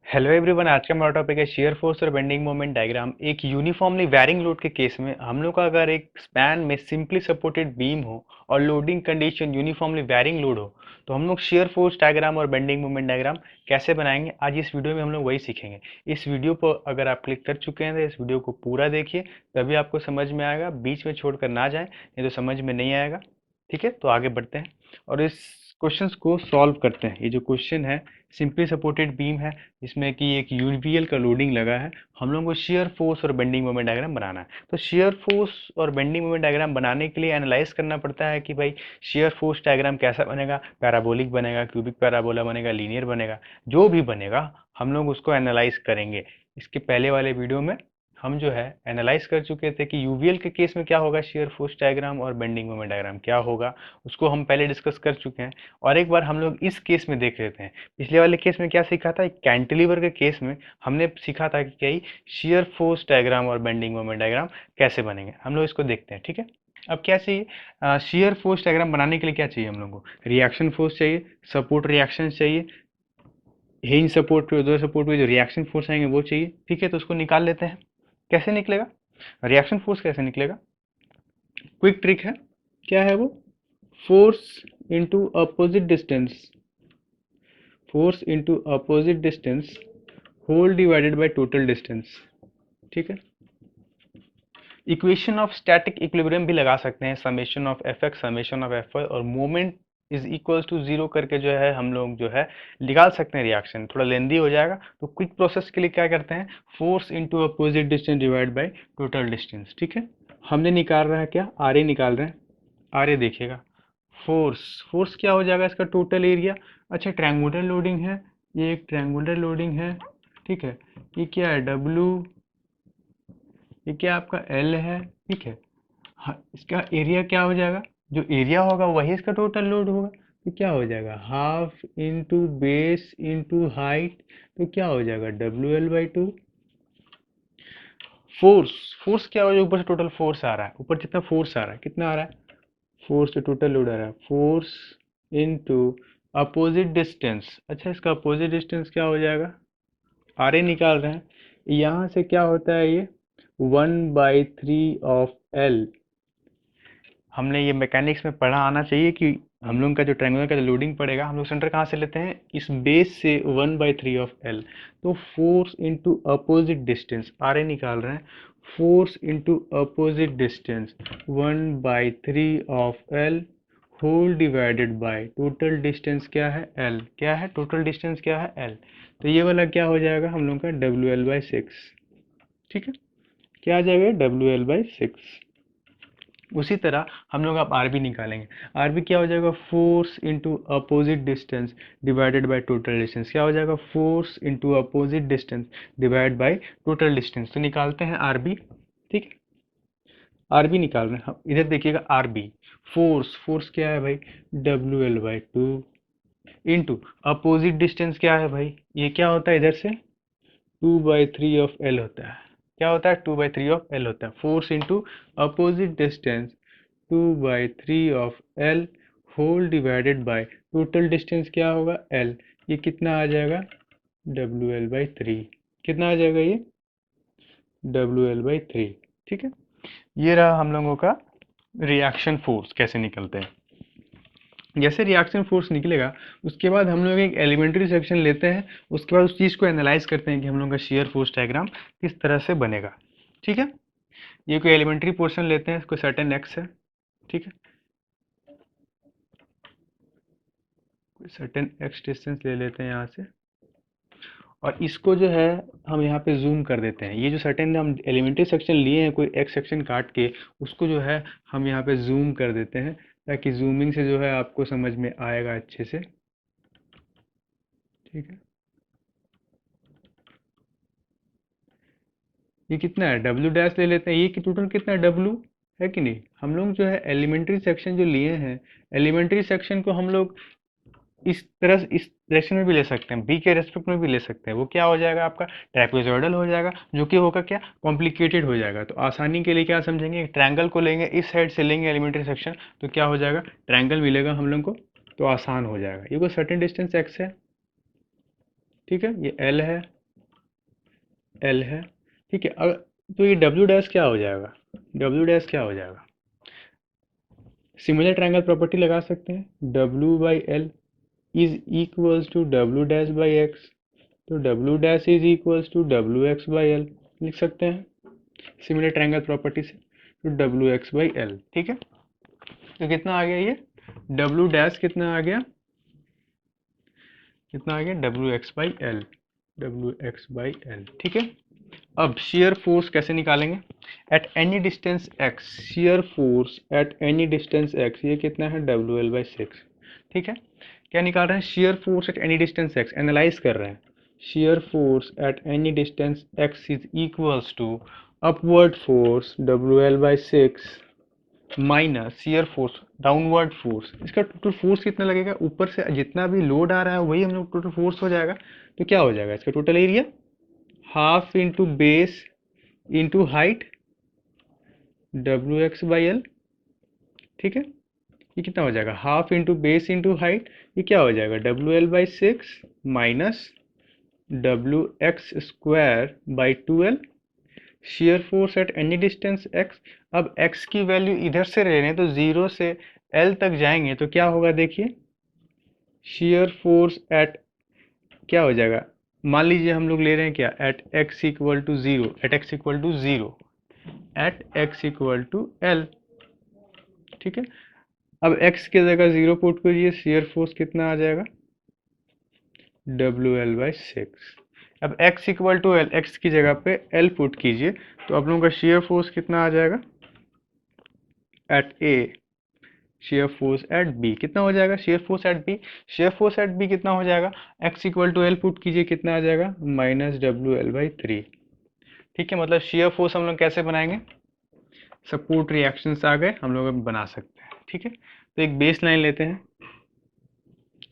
Hello everyone, आज का हमारा टॉपिक है शेयर फोर्स और बेंडिंग मोमेंट डायग्राम। एक यूनिफॉर्मली वैरिंग लोड के केस में हम लोग का अगर एक स्पैन में सिंपली सपोर्टेड बीम हो और loading condition uniformly varying load हो तो हम लोग शेयर फोर्स डायग्राम और बेंडिंग मोमेंट डायग्राम कैसे बनाएंगे, आज इस वीडियो में हम लोग वही सीखेंगे। इस वीडियो पर अगर आप क्लिक कर चुके हैं तो इस वीडियो को पूरा देखिए, तभी आपको समझ में आएगा। बीच में छोड़कर ना जाए, नहीं तो समझ में नहीं आएगा। ठीक है, तो आगे बढ़ते हैं और इस क्वेश्चंस को सॉल्व करते हैं। ये जो क्वेश्चन है सिंपली सपोर्टेड बीम है, जिसमें कि एक यूवीएल का लोडिंग लगा है। हम लोगों को शेयर फोर्स और बेंडिंग मोमेंट डायग्राम बनाना है। तो शेयर फोर्स और बेंडिंग मोमेंट डायग्राम बनाने के लिए एनालाइज करना पड़ता है कि भाई शेयर फोर्स डायग्राम कैसा बनेगा, पैराबोलिक बनेगा, क्यूबिक पैराबोला बनेगा, लीनियर बनेगा। जो भी बनेगा हम लोग उसको एनालाइज करेंगे। इसके पहले वाले वीडियो में हम जो है एनालाइज कर चुके थे कि यूवीएल के केस में क्या होगा शेयर फोर्स डायग्राम और बेंडिंग मोमेंट डायग्राम क्या होगा, उसको हम पहले डिस्कस कर चुके हैं। और एक बार हम लोग इस केस में देख लेते हैं। पिछले वाले केस में क्या सीखा था, कैंटिलीवर के केस में हमने सीखा था कि क्या शेयर फोर्स डायग्राम और बेंडिंग मोमेंट डायग्राम कैसे बनेंगे। हम लोग इसको देखते हैं। ठीक है, अब क्या चाहिए, शेयर फोर्स डायग्राम बनाने के लिए क्या चाहिए हम लोग को, रिएक्शन फोर्स चाहिए, सपोर्ट रिएक्शन चाहिए, हिंज सपोर्ट पे, उधर सपोर्ट पे जो रिएक्शन फोर्स आएंगे वो चाहिए। ठीक है, तो उसको निकाल लेते हैं। कैसे निकलेगा रिएक्शन फोर्स, कैसे निकलेगा? क्विक ट्रिक है। क्या है वो? Force into opposite distance, force into opposite distance whole divided by total distance. ठीक है, इक्वेशन ऑफ स्टैटिक इक्विलिब्रियम भी लगा सकते हैं, summation of F X summation of F Y, और moment is equals to zero करके जो है हम लोग जो है निकाल सकते हैं। रिएक्शन थोड़ा लेंदी हो जाएगा, तो क्विक प्रोसेस के लिए क्या करते हैं, force into opposite distance divide by total distance. ठीक है, हमने निकाल रहा है क्या, आर ए निकाल रहे हैं। आर ए देखिएगा, फोर्स, फोर्स क्या हो जाएगा इसका, टोटल एरिया। अच्छा, ट्रायंगुलर लोडिंग है, ये एक ट्रायंगुलर लोडिंग है। ठीक है, ये क्या है, डब्लू, ये क्या आपका एल है। ठीक है, हाँ, इसका एरिया क्या हो जाएगा, जो एरिया होगा वही इसका टोटल लोड होगा। तो क्या हो जाएगा, half into base into height, तो क्या हो जाएगा WL/2। फोर्स, फोर्स क्या हो जाएगा, ऊपर से टोटल फोर्स आ रहा है, ऊपर जितना फोर्स आ रहा है, कितना आ रहा है, फोर्स तो टोटल लोड आ रहा है, फोर्स इंटू अपोजिट डिस्टेंस। अच्छा, इसका अपोजिट डिस्टेंस क्या हो जाएगा, आर ए निकाल रहे हैं। यहाँ से क्या होता है, ये 1/3 ऑफ एल। हमने ये मैकेनिक्स में पढ़ा आना चाहिए कि हम लोग का जो ट्रायंगुलर का जो लोडिंग पड़ेगा, हम लोग सेंटर कहाँ से लेते हैं, इस बेस से 1/3 ऑफ एल। तो force into opposite distance, R A निकाल रहे हैं, force into opposite distance 1/3 of L whole divided by total distance क्या है, एल। क्या है टोटल डिस्टेंस, क्या है, एल। तो ये वाला क्या हो जाएगा हम लोग का WL/6। ठीक है, क्या आ जाएगा, WL/6। उसी तरह हम लोग अब आर बी निकालेंगे। आर बी क्या हो जाएगा, force into opposite distance divided by total distance. क्या हो जाएगा, force into opposite distance divide by total distance. तो निकालते हैं आर बी। ठीक है, आर बी निकाल रहे हैं हम, इधर देखिएगा आर बी, फोर्स, फोर्स क्या है भाई, WL/2 इंटू अपोजिट डिस्टेंस क्या है भाई, ये क्या होता है इधर से 2/3 ऑफ एल होता है। क्या होता है, 2/3 ऑफ एल होता है। Force into opposite distance 2/3 of L whole divided by total distance क्या होगा, एल। ये कितना आ जाएगा, WL/3। कितना आ जाएगा ये, WL/3। ठीक है, ये रहा हम लोगों का रिएक्शन फोर्स कैसे निकलते हैं। जैसे रिएक्शन फोर्स निकलेगा, उसके बाद हम लोग एक एलिमेंट्री सेक्शन लेते हैं। उसके बाद उस चीज़ को एनालाइज करते हैं कि हम लोग का शेयर फोर्स डायग्राम किस तरह से बनेगा। ठीक है, ये कोई एलिमेंट्री पोर्शन लेते हैं, कोई सर्टेन एक्स है। ठीक है, कोई सर्टेन एक्स डिस्टेंस ले लेते हैं यहाँ से, और इसको जो है हम यहाँ पे जूम कर देते हैं। ये जो सर्टेन हम एलिमेंट्री सेक्शन लिए हैं, कोई एक्स सेक्शन काट के, उसको जो है हम यहाँ पे जूम कर देते हैं, ताकि जूमिंग से जो है आपको समझ में आएगा अच्छे से। ठीक है, ये कितना है, W' ले लेते हैं। ये कि टोटल कितना है, W है कि नहीं। हम लोग जो है एलिमेंट्री सेक्शन जो लिए हैं, एलिमेंट्री सेक्शन को हम लोग इस तरह, इस डायरेक्शन में भी ले सकते हैं, बी के रेस्पेक्ट में भी ले सकते हैं। वो क्या हो जाएगा आपका, ट्रैपेजॉइडल हो जाएगा, जो कि होगा क्या, कॉम्प्लिकेटेड हो जाएगा। तो आसानी के लिए क्या समझेंगे, एक ट्रायंगल को लेंगे, इस साइड से लेंगे एलिमेंट्री सेक्शन, तो क्या हो जाएगा, ट्रायंगल मिलेगा हम लोग को, तो आसान हो जाएगा। ये कोई सर्टेन डिस्टेंस एक्स है। ठीक है, ये एल है, एल है, ठीक है। तो ये डब्ल्यू डैश क्या हो जाएगा, डब्ल्यू डैश क्या हो जाएगा, सिमिलर ट्रायंगल प्रॉपर्टी लगा सकते हैं, W by L is equals to W dash by X, तो W dash is equals to W X by L लिख सकते हैं सिमिलर ट्रायंगल प्रॉपर्टी से, तो डब्ल्यू एक्स बाई एल, ठीक है। तो कितना आ गया ये, डब्ल्यू डैश कितना आ गया, कितना आ गया, W X by L, W X by L, ठीक है। अब शेयर फोर्स कैसे निकालेंगे, eight any distance x, share force at any distance x, ये कितना है, डब्ल्यू एल बाई सिक्स, ठीक है। क्या निकाल रहे हैं, shear force at any distance x, analyse कर रहे हैं, shear force at any distance x is equals to upward force W L by six minus shear force downward force, इसका टोटल फोर्स कितना लगेगा, ऊपर से जितना भी लोड आ रहा है वही हम लोग टोटल फोर्स हो जाएगा, तो क्या हो जाएगा इसका total area, half into base into height W X by L, ठीक है। ये कितना हो जाएगा, half into base into height, ये क्या हो जाएगा, W L by six minus W x square by two L, share force at any distance x। अब x की वैल्यू इधर से ले रहे हैं तो 0 से l तक जाएंगे तो क्या होगा, देखिए शेयर फोर्स एट, क्या हो जाएगा, मान लीजिए हम लोग ले रहे हैं क्या, at x equal to zero, at x equal to zero, at x equal to l, ठीक है। अब x की जगह 0 पुट कीजिए, शेयर फोर्स कितना आ जाएगा, डब्ल्यू एल बाई सिक्स। अब x equal to L, x की जगह पे l पुट कीजिए, तो आप लोगों का शेयर फोर्स कितना आ जाएगा, at A, shear force at B कितना हो जाएगा, shear force at B, shear force at B कितना हो जाएगा, x equal to L put कीजिए, कितना आ जाएगा, minus W L by three, ठीक है। मतलब शेयर फोर्स हम लोग कैसे बनाएंगे, सपोर्ट रिएक्शंस आ गए, हम लोग अब बना सकते हैं, ठीक है। तो एक बेस लाइन लेते हैं,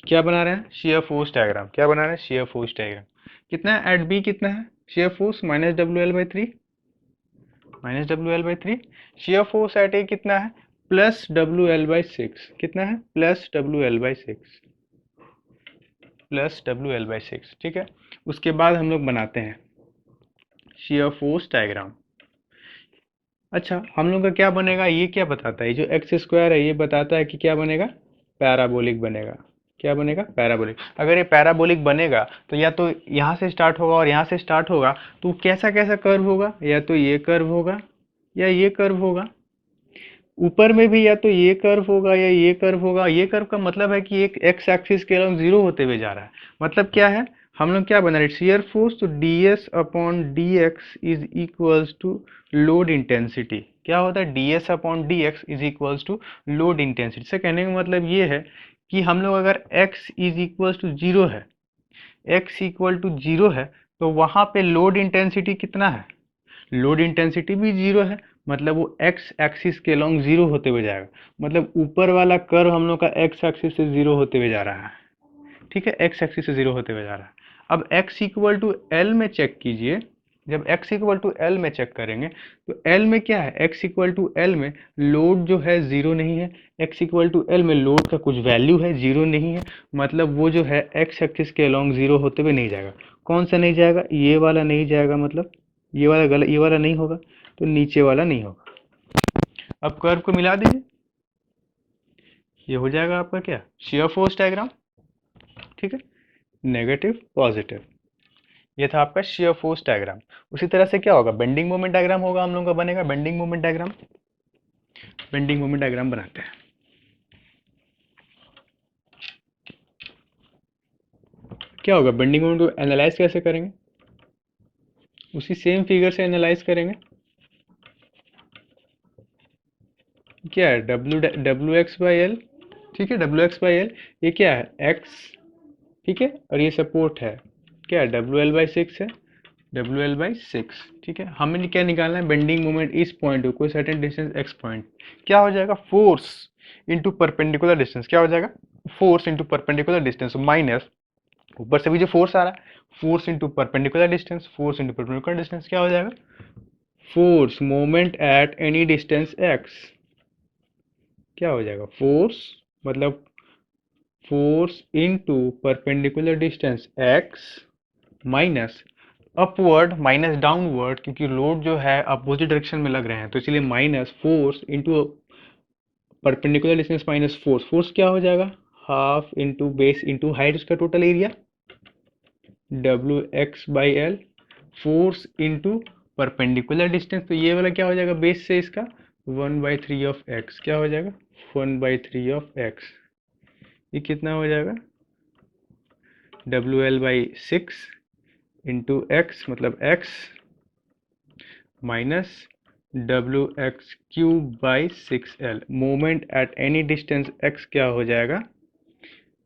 क्या बना रहे हैं, शेयर फोर्स डायग्राम, क्या बना रहे हैं, शेयर फोर्स डायग्राम, कितना है एट बी, कितना है shear force, minus W L by three, minus W L by three, shear force at A कितना है, plus W L by six, कितना है, plus W L by six, plus W L by six, ठीक है। उसके बाद हम लोग बनाते हैं शेयर फोर्स डायग्राम। अच्छा, हम लोग का क्या बनेगा, ये क्या बताता है, ये जो एक्स स्क्वायर है ये बताता है कि क्या बनेगा, पैराबोलिक बनेगा, क्या बनेगा, पैराबोलिक। अगर ये पैराबोलिक बनेगा तो या तो यहाँ से स्टार्ट होगा और यहाँ से स्टार्ट होगा, तो कैसा कैसा कर्व होगा, या तो ये कर्व होगा या ये कर्व होगा, ऊपर में भी या तो ये कर्व होगा या ये कर्व होगा। ये कर्व का मतलब है कि एक एक्स एक्सिस के अलॉन्ग जीरो होते हुए जा रहा है, मतलब क्या है, हम लोग क्या बना रहे, शेयर फोर्स, तो d s upon d x is equals to load intensity, क्या होता है, d s upon d x is equals to load intensity. से कहने का मतलब ये है कि हम लोग अगर x is equals to zero है, x इक्वल टू जीरो है, तो वहां पे लोड इंटेंसिटी कितना है, लोड इंटेंसिटी भी जीरो है, मतलब वो एक्स एक्सिस के लॉन्ग जीरो होते हुए जाएगा, मतलब ऊपर वाला कर्व हम लोग का एक्स एक्सिस से जीरो होते हुए जा रहा है, ठीक है, एक्स एक्सिस से जीरो होते हुए जा रहा है। अब x इक्वल टू एल में चेक कीजिए, जब x इक्वल टू एल में चेक करेंगे तो एल में क्या है, x इक्वल टू एल में लोड जो है जीरो नहीं है, x इक्वल टू एल में लोड का कुछ वैल्यू है, जीरो नहीं है, मतलब वो जो है x एक्सिस के अलॉन्ग जीरो होते हुए नहीं जाएगा। कौन सा नहीं जाएगा, ये वाला नहीं जाएगा, मतलब ये वाला गलत, ये वाला नहीं होगा, तो नीचे वाला नहीं होगा। अब कर्व को मिला दीजिए, ये हो जाएगा आपका क्या, शेयर फोर्स डायग्राम, ठीक है, नेगेटिव पॉजिटिव, ये था आपका शेयर फोर्स डायग्राम। उसी तरह से क्या होगा, बेंडिंग मोमेंट डायग्राम होगा, हम लोगों का बनेगा bending moment diagram, bending moment diagram बनाते हैं। क्या होगा, बेंडिंग मोमेंट को एनालाइज कैसे करेंगे, उसी सेम फिगर से एनालाइज करेंगे, क्या है, W W X by L, ठीक है, डब्ल्यू एक्स बाई एल, ये क्या है, एक्स, ठीक है, और ये सपोर्ट है, क्या है, डब्ल्यू एल बाई सिक्स है, डब्ल्यू एल बाई सिक्स, ठीक है। हमें क्या निकालना है, बेंडिंग मोमेंट इस पॉइंट को कोई सर्टेन डिस्टेंस एक्स पॉइंट, क्या हो जाएगा, फोर्स इंटू परपेंडिकुलर डिस्टेंस, क्या हो जाएगा, force into perpendicular distance minus ऊपर से भी जो फोर्स आ रहा है, force into perpendicular distance, force into perpendicular distance, क्या हो जाएगा, force moment at any distance X, क्या हो जाएगा, फोर्स मतलब force into perpendicular distance x minus upward minus downward, क्योंकि लोड जो है अपोजिट डायरेक्शन में लग रहे हैं, तो चलिए minus force into perpendicular distance minus force, force क्या हो जाएगा, half into base into height, उसका total area W X by L, force into perpendicular distance, तो ये वाला क्या हो जाएगा बेस से इसका 1/3 ऑफ एक्स, क्या हो जाएगा 1/3 ऑफ एक्स, ये कितना हो जाएगा W L by 6 into X, मतलब X minus W X cube by 6L, moment at any distance X क्या हो जाएगा,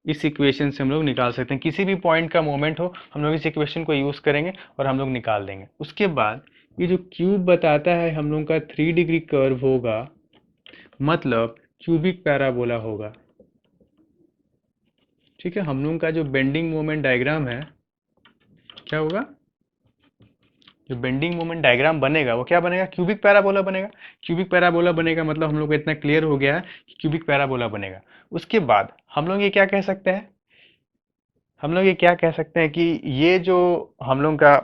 इस इक्वेशन से हम लोग निकाल सकते हैं, किसी भी पॉइंट का मोमेंट हो हम लोग इस इक्वेशन को यूज़ करेंगे और हम लोग निकाल देंगे। उसके बाद ये जो क्यूब बताता है हम लोग का 3 डिग्री कर्व होगा, मतलब क्यूबिक पैराबोला होगा। ठीक है, हम लोग का जो बेंडिंग मोमेंट डायग्राम है क्या होगा, जो बेंडिंग मोमेंट डायग्राम बनेगा वो क्या बनेगा, क्यूबिक पैराबोला बनेगा। क्यूबिक पैराबोला बनेगा मतलब हम लोग को इतना क्लियर हो गया है कि क्यूबिक पैराबोला बनेगा। उसके बाद हम लोग ये क्या कह सकते हैं, हम लोग ये क्या कह सकते हैं कि ये जो हम लोग का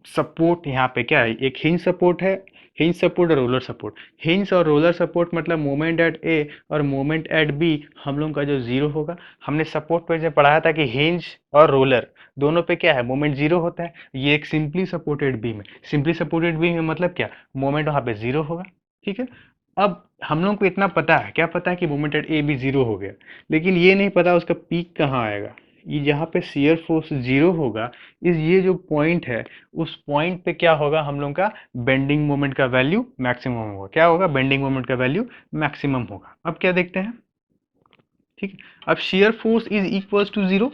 सपोर्ट यहाँ पे क्या है, एक हिंज सपोर्ट है, हिंज सपोर्ट और रोलर सपोर्ट। हिंज और रोलर सपोर्ट मतलब मोमेंट एट ए और मोमेंट एट बी हम लोग का जो जीरो होगा। हमने सपोर्ट पे जब पढ़ाया था कि हिंज और रोलर दोनों पे क्या है, मोमेंट जीरो होता है। ये एक सिंपली सपोर्टेड बीम है, सिंपली सपोर्टेड बीम है मतलब क्या, मोमेंट वहाँ पे जीरो होगा। ठीक है, अब हम लोग को इतना पता है, क्या पता है कि moment at A B zero हो गया, लेकिन ये नहीं पता उसका पीक कहाँ आएगा। ये जहाँ पे शियर फोर्स जीरो होगा, इस ये जो पॉइंट है उस पॉइंट पे क्या होगा, हम लोग का बेंडिंग मोमेंट का वैल्यू मैक्सिमम होगा। क्या होगा, बेंडिंग मोमेंट का वैल्यू मैक्सिमम होगा। अब क्या देखते हैं, ठीक है, अब shear force is equals to zero,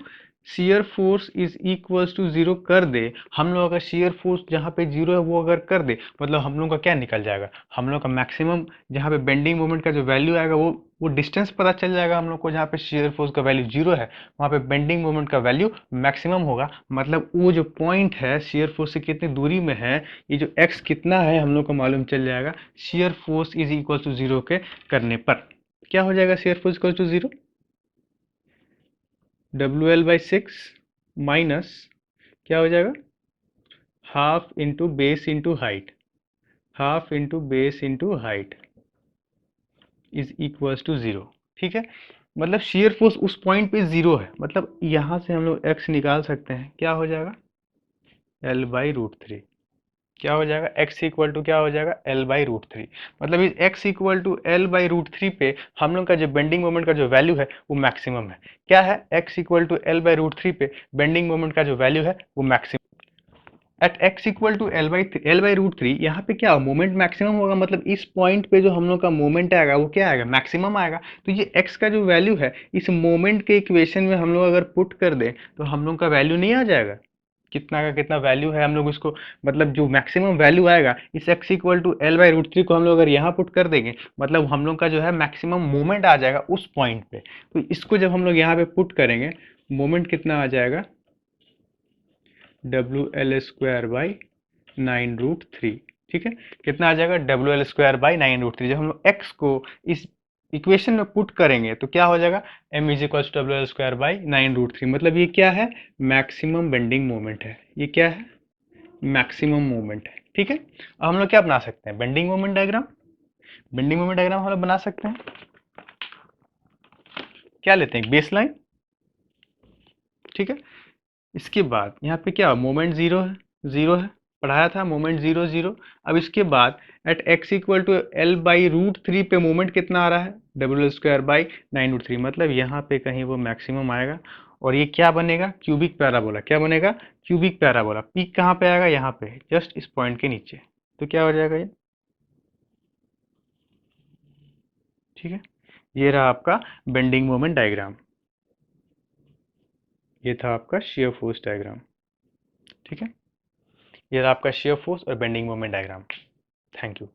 shear force is equals to zero कर दे, हम लोग अगर शियर फोर्स जहाँ पे जीरो है वो अगर कर दे, मतलब हम लोग का क्या निकल जाएगा, हम लोग का मैक्सिमम जहाँ पे बेंडिंग मोमेंट का जो वैल्यू आएगा वो डिस्टेंस पता चल जाएगा हम लोग को, जहाँ पे शियर फोर्स का वैल्यू जीरो है वहाँ पे बेंडिंग मोमेंट का वैल्यू मैक्सिमम होगा। मतलब वो जो पॉइंट है शियर फोर्स से कितनी दूरी में है, ये जो एक्स कितना है हम लोग को मालूम चल जाएगा shear force is equal to zero के करने पर। क्या हो जाएगा shear force equal to zero, W L by 6 माइनस क्या हो जाएगा, half into base into height, half into base into height is equals to zero. ठीक है, मतलब शियर फोर्स उस पॉइंट पे जीरो है, मतलब यहां से हम लोग एक्स निकाल सकते हैं, क्या हो जाएगा एल बाई रूट थ्री, क्या हो जाएगा x इक्वल टू क्या हो जाएगा एल बाई रूट थ्री। मतलब इस x equal to L by root three पे हम लोग का जो बेंडिंग मोमेंट का जो वैल्यू है वो मैक्सिमम है। क्या है, x equal to L by root three पे बेंडिंग मोमेंट का जो वैल्यू है वो maximum. At x equal to L by root three, यहाँ पे क्या मोमेंट मैक्सिमम होगा, मतलब इस पॉइंट पे जो हम लोग का मोमेंट आएगा वो क्या आएगा, मैक्सिमम आएगा। तो ये x का जो वैल्यू है इस मोमेंट के इक्वेशन में हम लोग अगर पुट कर दें तो हम लोग का वैल्यू नहीं आ जाएगा, कितना का कितना वैल्यू है हम लोग उसको, मतलब जो मैक्सिमम वैल्यू आएगा इस x equal to L by root three को हम लोग अगर यहाँ पुट कर देंगे, मतलब हम लोग का जो है मैक्सिमम मोमेंट आ जाएगा उस पॉइंट पे। तो इसको जब हम लोग यहाँ पे पुट करेंगे, मोमेंट कितना आ जाएगा डब्ल्यू एल स्क्वायर बाई 9√3। ठीक है, कितना आ जाएगा डब्ल्यू एल स्क्वायर बाई 9√3। जब हम लोग एक्स को इस इक्वेशन में पुट करेंगे तो क्या हो जाएगा m is equal to W L square by 9√3। मतलब ये क्या है, मैक्सिमम बेंडिंग मोमेंट है, ये क्या है मैक्सिमम मोमेंट है। ठीक है, अब हम लोग क्या बना सकते हैं, bending moment diagram, bending moment diagram हम लोग बना सकते हैं। क्या लेते हैं, बेस लाइन। ठीक है, इसके बाद यहाँ पे क्या मोमेंट जीरो है, जीरो है, पढ़ाया था मोमेंट जीरो जीरो। अब इसके बाद at x equal to L by root three पे मोमेंट कितना आ रहा है डब्ल्यू स्क्वायर बाई 9√3, मतलब यहाँ पे कहीं वो मैक्सिमम आएगा। और ये क्या बनेगा, क्यूबिक पैराबोला, क्या बनेगा क्यूबिक पैराबोला। पीक कहाँ पे आएगा, यहाँ पे जस्ट इस पॉइंट के नीचे। तो क्या हो जाएगा ये, ठीक है, ये रहा आपका बेंडिंग मोमेंट डायग्राम, ये था आपका शियर फोर्स डायग्राम। ठीक है, ये रहा आपका शियर फोर्स और bending moment diagram. Thank you.